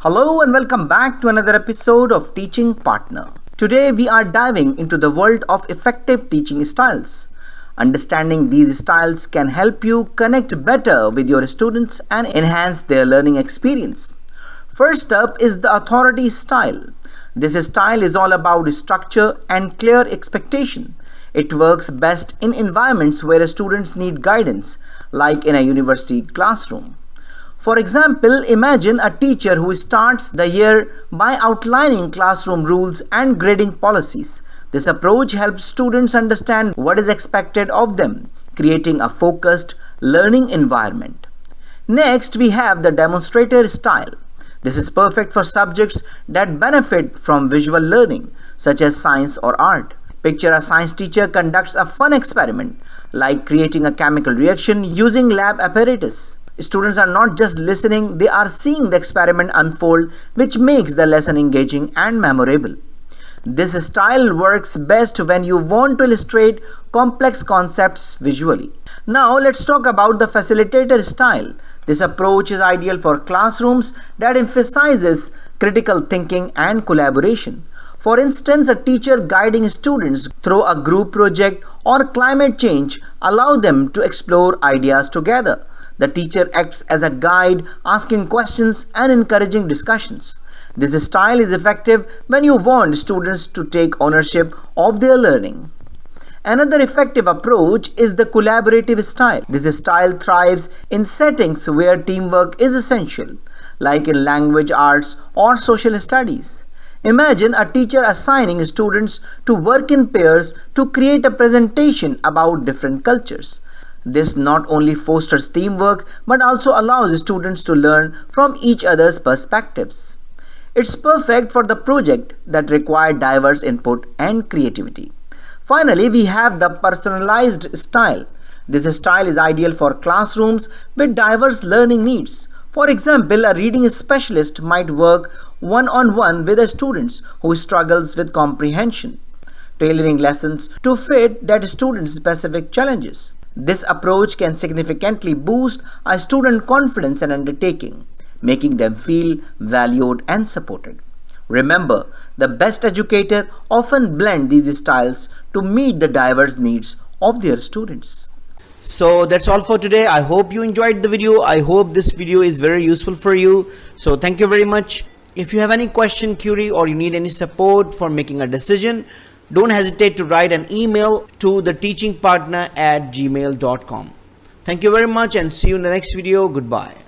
Hello and welcome back to another episode of Teaching Partner. Today we are diving into the world of effective teaching styles. Understanding these styles can help you connect better with your students and enhance their learning experience. First up is the authority style. This style is all about structure and clear expectation. It works best in environments where students need guidance, like in a university classroom. For example, imagine a teacher who starts the year by outlining classroom rules and grading policies. This approach helps students understand what is expected of them, creating a focused learning environment. Next, we have the demonstrator style. This is perfect for subjects that benefit from visual learning, such as science or art. Picture a science teacher conducts a fun experiment, like creating a chemical reaction using lab apparatus. Students are not just listening, they are seeing the experiment unfold, which makes the lesson engaging and memorable. This style works best when you want to illustrate complex concepts visually. Now let's talk about the facilitator style. This approach is ideal for classrooms that emphasizes critical thinking and collaboration. For instance, a teacher guiding students through a group project or climate change allows them to explore ideas together. The teacher acts as a guide, asking questions and encouraging discussions. This style is effective when you want students to take ownership of their learning. Another effective approach is the collaborative style. This style thrives in settings where teamwork is essential, like in language arts or social studies. Imagine a teacher assigning students to work in pairs to create a presentation about different cultures. This not only fosters teamwork but also allows students to learn from each other's perspectives. It's perfect for the project that require diverse input and creativity. Finally, we have the personalized style. This style is ideal for classrooms with diverse learning needs. For example, a reading specialist might work one-on-one with the students who struggles with comprehension, tailoring lessons to fit that student's specific challenges. This approach can significantly boost a student's confidence and undertaking, making them feel valued and supported. Remember, the best educator often blend these styles to meet the diverse needs of their students. So that's all for today. I hope you enjoyed the video. I hope this video is very useful for you. So thank you very much. If you have any question, query, or you need any support for making a decision, don't hesitate to write an email to theteachingpartner@gmail.com. Thank you very much and see you in the next video. Goodbye.